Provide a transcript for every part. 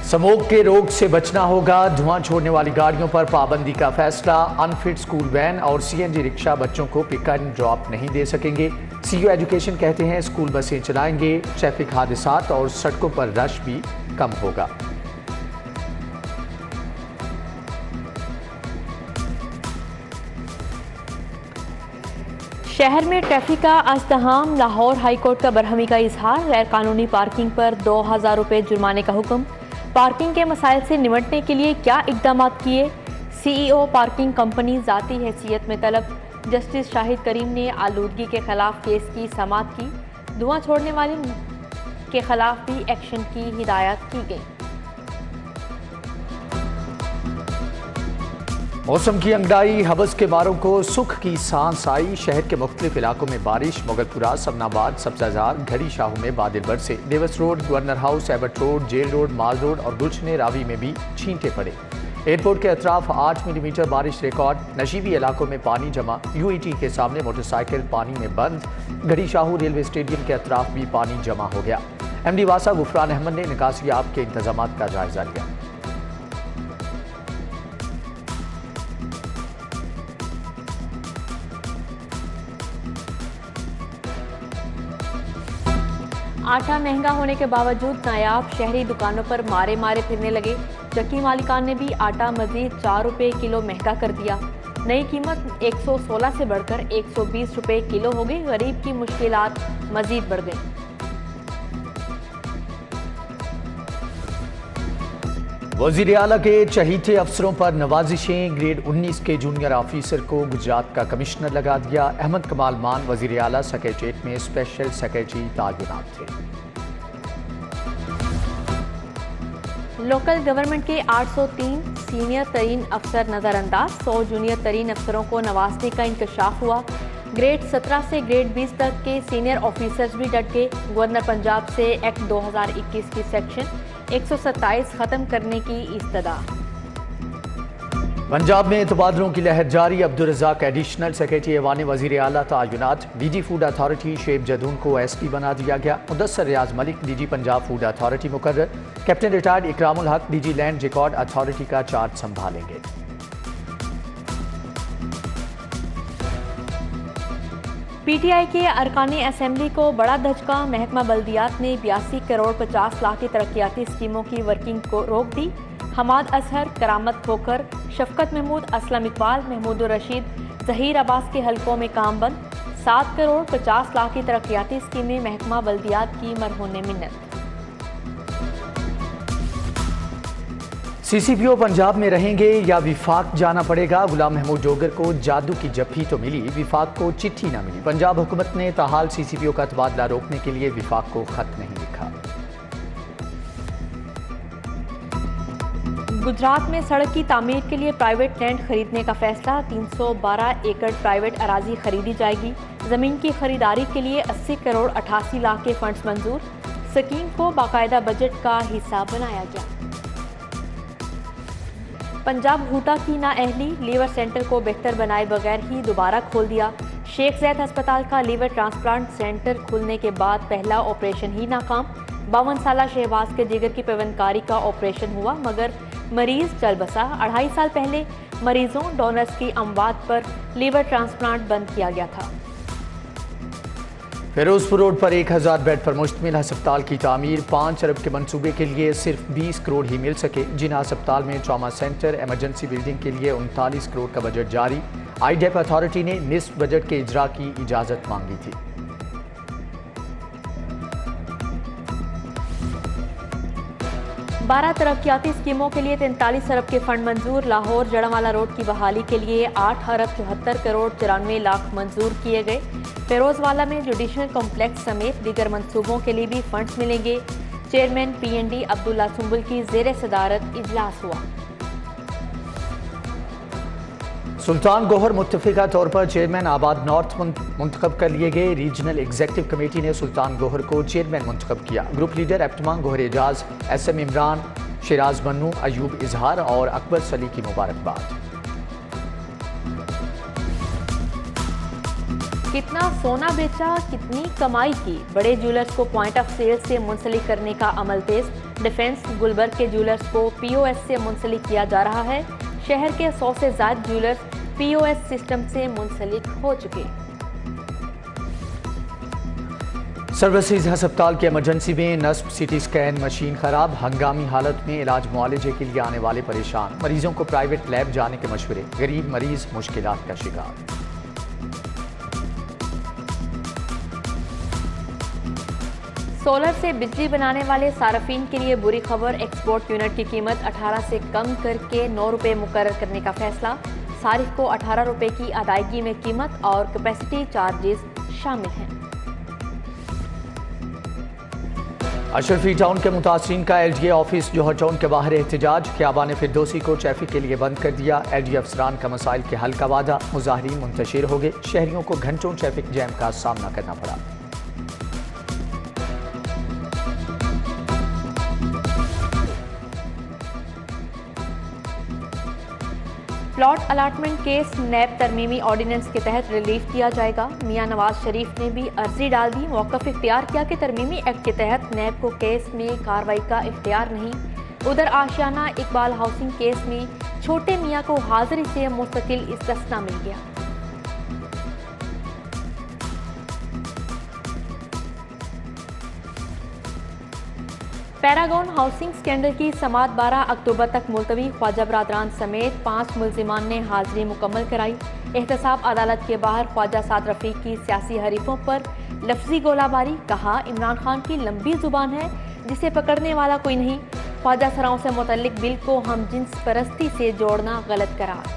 Smoke के रोग से बचना होगा, धुआं छोड़ने वाली गाड़ियों पर पाबंदी का फैसला। अनफिट स्कूल वैन और सीएनजी रिक्शा बच्चों को पिक एंड ड्रॉप नहीं दे सकेंगे। सीयू एजुकेशन कहते हैं स्कूल बसें चलाएंगे, ट्रैफिक हादसात और सड़कों पर रश भी कम होगा। शहर में ट्रैफिक का अज़्दहाम, लाहौर हाईकोर्ट का बरहमी का इजहार, गैर कानूनी पार्किंग पर 2000 रुपये जुर्माने का हुक्म। पार्किंग के मसाइल से निपटने के लिए क्या इकदाम किए, सीईओ पार्किंग कंपनी ज़ाती हैसियत में तलब। जस्टिस शाहिद करीम ने आलूदगी के खिलाफ केस की समाअत की। धुआं छोड़ने वाले के खिलाफ भी एक्शन की हिदायत की गई। मौसम की अंगड़ाई, हवस के मारों को सुख की सांस आई। शहर के मुख्तलिफ इलाकों में बारिश, मुगलपुरा, सबनाबाद, सब्जाजार, घड़ी शाहू में बादल बरसे। Davis road, governor house, Abbott road, jail road, Mall road और गुलशन रावी में भी छींटे पड़े। एयरपोर्ट के अतराफ 8 मिलीमीटर बारिश रिकॉर्ड। नशीबी इलाकों में पानी जमा। यूईटी के सामने मोटरसाइकिल पानी में बंद। घड़ी शाहू रेलवे स्टेडियम के अतराफ भी पानी जमा हो गया। एमडी वासा गुफरान अहमद ने निकासियाब के इंतजाम का जायजा लिया। आटा महंगा होने के बावजूद नायाब शहरी दुकानों पर मारे मारे फिरने लगे। चक्की मालिकान ने भी आटा मजीद 4 रुपये किलो महंगा कर दिया। नई कीमत 116 से बढ़कर 120 रुपये किलो हो गई। गरीब की मुश्किलात मजीद बढ़ गई। वज़ीर आला के चहीते अफसरों पर नवाजिशें। ग्रेड 19 के जूनियर ऑफिसर को गुजरात का कमिश्नर लगा दिया। अहमद कमाल मान वज़ीर आला सेक्रेटेरिएट में स्पेशल सेक्रेटरी तैनात थे। लोकल गवर्नमेंट के 803 सीनियर तरीन अफसर नज़रअंदाज। 100 जूनियर तरीन अफसरों को नवाजने का इंकशाफ हुआ। ग्रेड 17 से ग्रेड 20 तक के सीनियर ऑफिसर्स भी डट गए। गवर्नर पंजाब से एक्ट 2021 की सेक्शन 127 खत्म करने की इस्तदा। पंजाब में तबादलों की लहर जारी। अब्दुल रज़ाक एडिशनल सेक्रेटरी ऐवान वज़ीर आला तैनात। DG food authority Shoaib Jadoon को एसपी बना दिया गया। Mudassar Riaz Malik DG Punjab food authority मुकर्रर। Captain retired Ikramul Haq DG land record authority का चार्ज संभालेंगे। पीटीआई के अरकाने असेंबली को बड़ा धचका। महकमा बल्दियात ने 82 करोड़ 50 लाख की तरक्याती स्कीमों की वर्किंग को रोक दी। हमाद असहर, करामत खोकर, शफकत महमूद, असलम इकबाल, महमूद रशीद, जहीर अब्बास के हलकों में काम बंद। 7 करोड़ 50 लाख की तरक्याती स्कीमें महकमा बल्दियात की मरहून मिन्नत। सीसीपीओ पंजाब में रहेंगे या विफाक जाना पड़ेगा। गुलाम महमूद जोगर को जादू की जफ्फी तो मिली, विफाक को चिट्ठी न मिली। पंजाब हुकूमत ने ताहाल सीसीपीओ का तबादला रोकने के लिए विफाक को खत नहीं लिखा। गुजरात में सड़क की तामीर के लिए प्राइवेट लैंड खरीदने का फैसला। 312 एकड़ प्राइवेट अराजी खरीदी जाएगी। जमीन की खरीदारी के लिए 80 करोड़ 88 लाख के फंड्स मंजूर। स्कीम को बाकायदा बजट का हिस्सा बनाया गया। पंजाब हूटा की नाअहली, लीवर सेंटर को बेहतर बनाए बगैर ही दोबारा खोल दिया। शेख जैद अस्पताल का लीवर ट्रांसप्लांट सेंटर खुलने के बाद पहला ऑपरेशन ही नाकाम। 52 साला शहबाज के जिगर की पेवंदकारी का ऑपरेशन हुआ मगर मरीज चल बसा। 2.5 साल पहले मरीजों डोनर्स की अमवात पर लीवर ट्रांसप्लांट बंद किया गया था। फिरोजपुर रोड पर 1000 बेड पर मुश्तमिल अस्पताल की तामीर। 5 अरब के मंसूबे के लिए सिर्फ 20 करोड़ ही मिल सके। जिना अस्पताल में ट्रॉमा सेंटर, एमरजेंसी बिल्डिंग के लिए 39 करोड़ का बजट जारी। आईडेप अथॉरिटी ने निस्फ बजट के इजरा की इजाजत मांगी थी। 12 तरक्याती स्कीमों के लिए 43 अरब के फंड मंजूर। लाहौर जड़ावाला रोड की बहाली के लिए 8 अरब 74 करोड़ 94 लाख मंजूर किए गए। फेरोजवाला में जुडिशल कॉम्प्लेक्स समेत दीगर मंसूबों के लिए भी फंड्स मिलेंगे। चेयरमैन पीएनडी अब्दुल्ला सुंबुल की जेर सदारत इजलास हुआ। सुल्तान गोहर मुत्तफिका तौर पर चेयरमैन आबाद नॉर्थ मुंतखब कर लिए गए। रीजनल एग्जीक्यूटिव कमेटी ने सुल्तान गोहर को चेयरमैन मुंतखब किया। ग्रुप लीडर एप्टमान गोहर एजाज, एसएम इमरान, शिराज बन्नू, अयूब इजहार और अकबर सली की मुबारकबाद। कितना सोना बेचा, कितनी कमाई की। बड़े ज्वेलर्स को पॉइंट ऑफ सेल से मुंसलिक करने का अमल तेज। डिफेंस गुलबर्ग के ज्वेलर्स को POS से मुंसलिक किया जा रहा है। शहर के 100 से ज्यादा ज्वेलर्स POS सिस्टम से मुंसलिक हो चुके। सर्विसेज अस्पताल के इमरजेंसी में नस्ब CT स्कैन मशीन खराब, हंगामी हालत में इलाज मुआलजे के लिए आने वाले परेशान, मरीजों को प्राइवेट लैब जाने के मशवरे, गरीब मरीज मुश्किलात का शिकार। सोलर से बिजली बनाने वाले सार्फिन के लिए बुरी खबर, एक्सपोर्ट यूनिट की कीमत 18 से कम करके 9 रुपये मुकर्रर करने का फैसला। सारिफ को 18 रुपये की अदायगी में कीमत और कैपेसिटी चार्जेस शामिल हैं। अशरफी टाउन के मुतासरीन का LGA ऑफिस जौहर टाउन के बाहर एहतजाज, ख़ियाबान फिरदौसी को ट्रैफिक के लिए बंद कर दिया। LGA अफसरान का मसाइल के हल का वादा, मुजाहरीन मुंतशिर हो गए, शहरियों को घंटों ट्रैफिक जैम का सामना करना पड़ा। प्लॉट अलाटमेंट केस नैब तरमीमी ऑर्डिनेंस के तहत रिलीफ दिया जाएगा। मियां नवाज शरीफ ने भी अर्जी डाल दी, मौक़िफ़ इख्तियार किया कि तरमीमी एक्ट के तहत नैब को केस में कार्रवाई का इख्तियार नहीं। उधर आशियाना इकबाल हाउसिंग केस में छोटे मियां को हाजिरी से मुस्तकिल इस्तिस्ना मिल गया। पैरागॉन हाउसिंग स्कैंडल की समाअत 12 अक्टूबर तक मुलतवी, ख्वाजा बरादरान समेत 5 मुलजिमान ने हाजिरी मुकम्मल कराई। एहतसाब अदालत के बाहर ख्वाजा साद रफीक की सियासी हरीफों पर लफ्जी गोलाबारी, कहा इमरान खान की लंबी जुबान है जिसे पकड़ने वाला कोई नहीं। ख्वाजा सराओं से मुतल्लिक बिल को हम जिन्स परस्ती से जोड़ना गलत करार।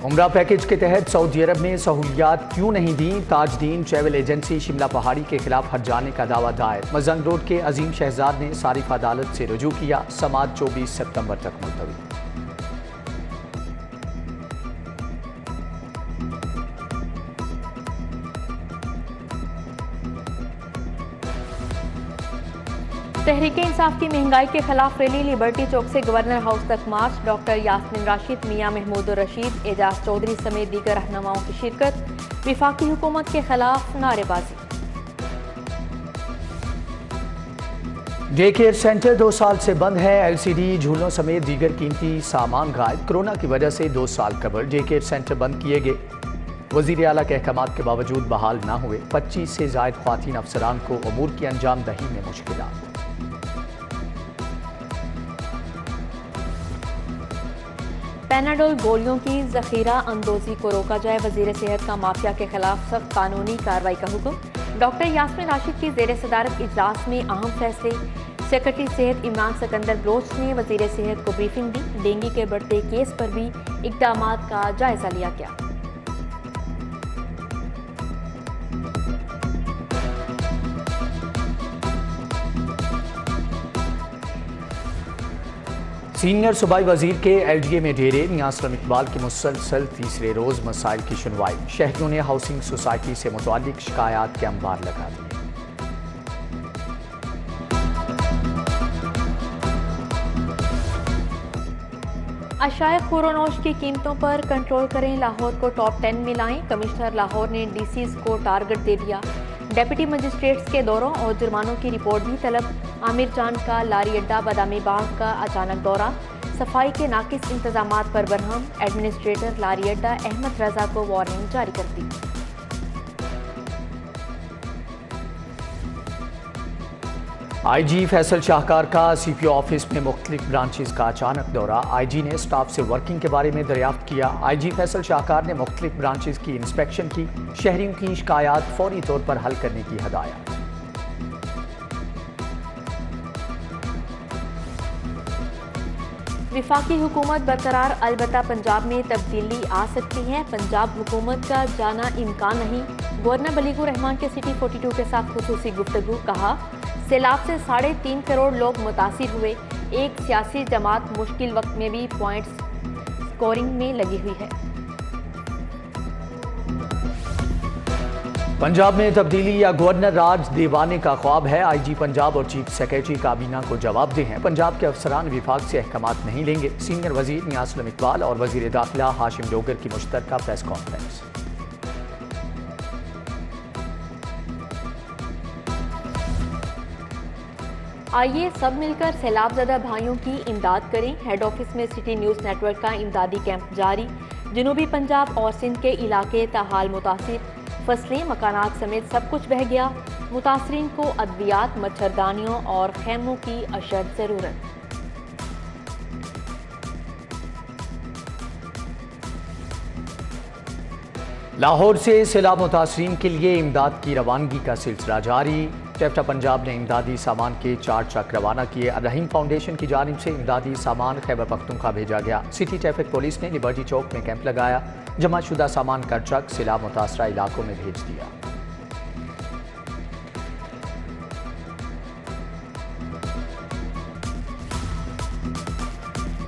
उम्रा पैकेज के तहत सऊदी अरब ने सहूलियात क्यों नहीं दी, ताजदीन ट्रैवल एजेंसी शिमला पहाड़ी के खिलाफ हट जाने का दावा दायर। मजंग रोड के अजीम शहजाद ने सारिफ अदालत से रुजू किया, समाअत 24 सितंबर तक मुलतवी। तहरीक इंसाफ की महंगाई के खिलाफ रैली, लिबर्टी चौक से गवर्नर हाउस तक मार्च। डॉक्टर यास्मीन राशिद, मियां महमूद रशीद, एजाज चौधरी समेत दीगर रहनुमाओं की शिरकत। विफाकी हुकूमत के खिलाफ नारेबाजी। डे केयर सेंटर 2 साल से बंद है, LCD झूलों समेत दीगर कीमती सामान गायब। कोरोना की वजह से 2 साल कबल डे केयर सेंटर बंद किए गए। वज़ीर आला के अहकामात के बावजूद बहाल न हुए 25 से ज़ायद ख्वातीन अफसरान को अमूर की अंजाम दही में मुश्किलात। पैनाडोल गोलियों की जखीरा अंदोजी को रोका जाए, वजीर सेहत का माफिया के खिलाफ सख्त कानूनी कार्रवाई का हुक्म। डॉक्टर यास्मीन राशिद की जेर सदारत इजलास में अहम फैसले। सेक्रेटरी सेहत इमरान सिकंदर बलोच ने वजीर सेहत को ब्रीफिंग दी। डेंगू के बढ़ते केस पर भी इक़दामात का जायजा लिया गया। सीनियर सूबाई वजीर के LGA में डेरे, मियां असलम इकबाल की मुसलसल तीसरे रोज मसाइल की सुनवाई। शहरियों ने हाउसिंग सोसाइटी से मुताल्लिक शिकायत के अंबार लगा दिए। अशाए खुरोनोश की कीमतों पर कंट्रोल करें, लाहौर को टॉप 10 में लाएं। कमिश्नर लाहौर ने DCs को टारगेट दे दिया। डेप्यूटी मजिस्ट्रेट्स के दौरों और जुर्मानों की रिपोर्ट भी तलब। आमिर जान का लारी अड्डा बादामी बाग का अचानक दौरा, सफाई के नाकिस इंतजामात पर बरहम। एडमिनिस्ट्रेटर लारी अड्डा अहमद रजा को वार्निंग जारी कर दी। IG फैसल शाहकार का CPO ऑफिस में मुख्तलिफ ब्रांचेस का अचानक दौरा। IG ने स्टाफ से वर्किंग के बारे में दरियाफ्त किया। IG फैसल शाहकार ने मुख्तलिफ ब्रांचेस की इंस्पेक्शन की, शहरियों की शिकायत फौरी तौर पर हल करने की हदायत। विफाकी हुकूमत बरकरार, अलबत्ता पंजाब में तब्दीली आ सकती है। पंजाब हुकूमत का जाना इम्कान नहीं। गवर्नर बलीगुर रहमान के सिटी 42 के साथ खुसूसी गुफ्तगू, कहा सैलाब से 3.5 करोड़ लोग मुतासिर हुए। एक सियासी जमात मुश्किल वक्त में भी पॉइंट्स स्कोरिंग में लगी हुई है। पंजाब में तब्दीली या गवर्नर राज दीवाने का ख्वाब है। IG पंजाब और चीफ सेक्रेटरी काबीना को जवाबदेह हैं। पंजाब के अफसरान विभाग से अहकामात नहीं लेंगे। सीनियर वजीर मियां असलम इकबाल और वजीर दाखिला हाशिम डोगर की मुश्तरका प्रेस कॉन्फ्रेंस। आइए सब मिलकर सैलाबज़दा भाइयों की इमदाद करें। हेड ऑफिस में सिटी न्यूज़ नेटवर्क का इमदादी कैंप जारी। जनूबी पंजाब और सिंध के इलाके ताहाल मुतासिर, फसलें मकानात समेत सब कुछ बह गया। मुतासरीन को अद्वियात, मच्छरदानियों और खैमों की अशद ज़रूरत। लाहौर से सैलाब मुतासरीन के लिए इमदाद की रवानगी का सिलसिला जारी। टैप्टा पंजाब ने इमदादी सामान के 4 ट्रक रवाना किए। रहीम फाउंडेशन की जानिब से इमदादी सामान खैबर पख्तूनख्वा भेजा गया। सिटी ट्रैफिक पुलिस ने लिबर्टी चौक में कैंप लगाया। जमा शुदा सामान का ट्रक सैलाब मुतासरा इलाकों में भेज दिया।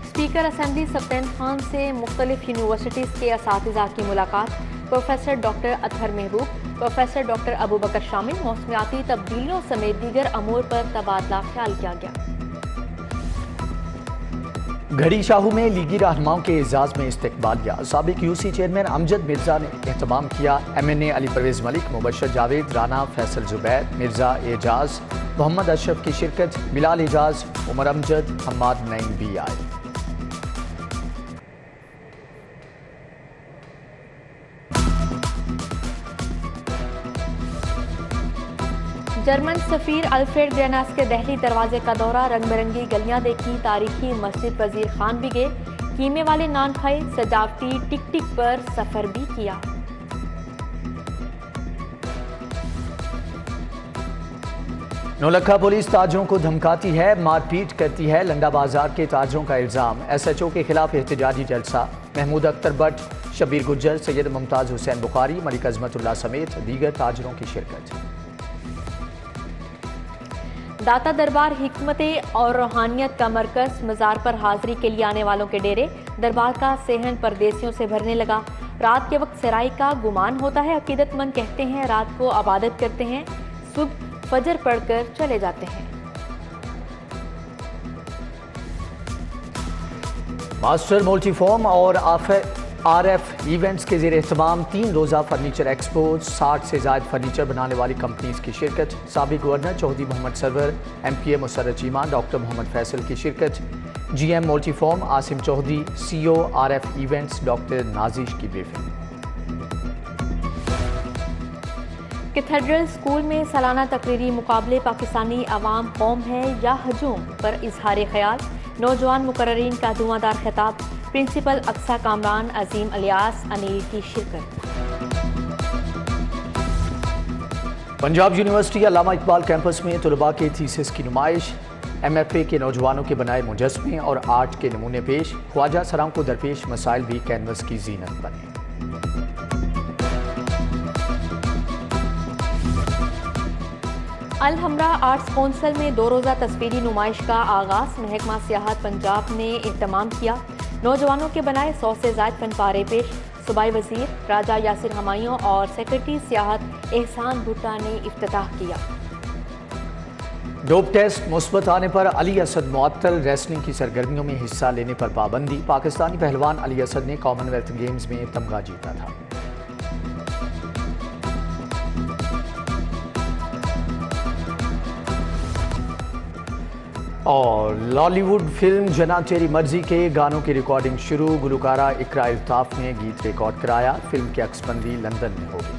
स्पीकर असेंबली सब्तैन खान से मुख्तलिफ यूनिवर्सिटीज़ के असातिज़ा की मुलाकात। प्रोफेसर डॉक्टर अतहर महबूब, प्रोफेसर डॉक्टर अबू बकर शामिल। मौसमियाती तब्दीलियों समेत दीगर अमूर पर तबादला ख्याल किया गया। घड़ी शाहू में लीगी रहनुमाओं के एजाज में इस्तकबालिया। साबिक यूसी चेयरमैन अमजद मिर्जा ने एहतमाम किया। MNA अली परवेज मलिक, मुबशर जावेद, राना फैसल जुबैर, मिर्जा एजाज, मोहम्मद अशरफ की शिरकत। बिलाल एजाज, उमर अमजद, हम्माद नईम भी आए। जर्मन सफीर अल्फ्रेड ग्रेनास के दहली दरवाजे का दौरा, रंग बिरंगी गलियां देखी, तारीखी मस्जिद वजीर खान भी गए, कीमे वाले नान खाए, सजावटी टिक टिक पर सफर भी किया। नौलखा पुलिस ताजरों को धमकाती है, मारपीट करती है। लंडा बाजार के ताजरों का इल्जाम। SHO के खिलाफ एहतजाजी जलसा। महमूद अख्तर भट्ट, शबीर गुज्जर, सैयद मुमताज हुसैन बुखारी, मलिक अजमतुल्लाह समेत दीगर ताजरों की शिरकत। दाता दरबार हिकमत और रूहानियत का मरकज, मज़ार पर हाजिरी के लिए आने वालों के डेरे। दरबार का सेहन परदेसियों से भरने लगा। रात के वक्त सराय का गुमान होता है। अकीदतमंद कहते हैं रात को इबादत करते हैं, सुबह फजर पढ़कर चले जाते हैं। मास्टर मल्टीफॉर्म और RF इवेंट्स के ज़ेर एहतमाम 3 रोज़ा फर्नीचर एक्सपो। 60 से ज़ायद फर्नीचर बनाने वाली कंपनीज की शिरकत। साबिक governor Chaudhry Mohammad Sarwar, MPA Musarrat Cheema, doctor Mohammad Faisal की शिरकत। GM multiform Asim Chaudhry, CO RF events doctor Nazish की ब्रीफिंग। कैथेड्रल स्कूल में सालाना तकरीरी मुकाबले, पाकिस्तानी अवाम कौम है या हजूम पर इजहार ख्याल। नौजवान मुकर्ररीन का धुआंधार खिताब। प्रिंसिपल अक्सा कामरान, अजीम अलियास अनिल की शिरकत। पंजाब यूनिवर्सिटी अल्लामा इकबाल कैंपस में तलबा के थीसिस की नुमाइश। MFA के नौजवानों के बनाए मुजस्मे और आर्ट के नमूने पेश। ख्वाजा सराओं को दरपेश मसाइल भी कैनवस की जीनत बने। अल हमरा आर्ट्स कौंसिल में 2 रोज़ा तस्वीरी नुमाइश का आगाज़। महकमा सियाहत पंजाब ने एहतमाम किया। नौजवानों के बनाए 100 से ज़ायद फनपारे पेश। सूबाई वज़ीर राजा यासिर हमायूं और सेक्रेटरी सियाहत एहसान भुट्टा ने इफ्तिताह किया। डोप टेस्ट मुस्बत आने पर अली असद मुअत्तल। रेसलिंग की सरगर्मियों में हिस्सा लेने पर पाबंदी। पाकिस्तानी पहलवान अली असद ने कॉमनवेल्थ गेम्स में तमगा जीता था। और लॉलीवुड फिल्म जना तेरी मर्जी के गानों की रिकॉर्डिंग शुरू। गुलकारा इकरा अल्ताफ ने गीत रिकॉर्ड कराया। फिल्म की अक्सबंदी लंदन में होगी।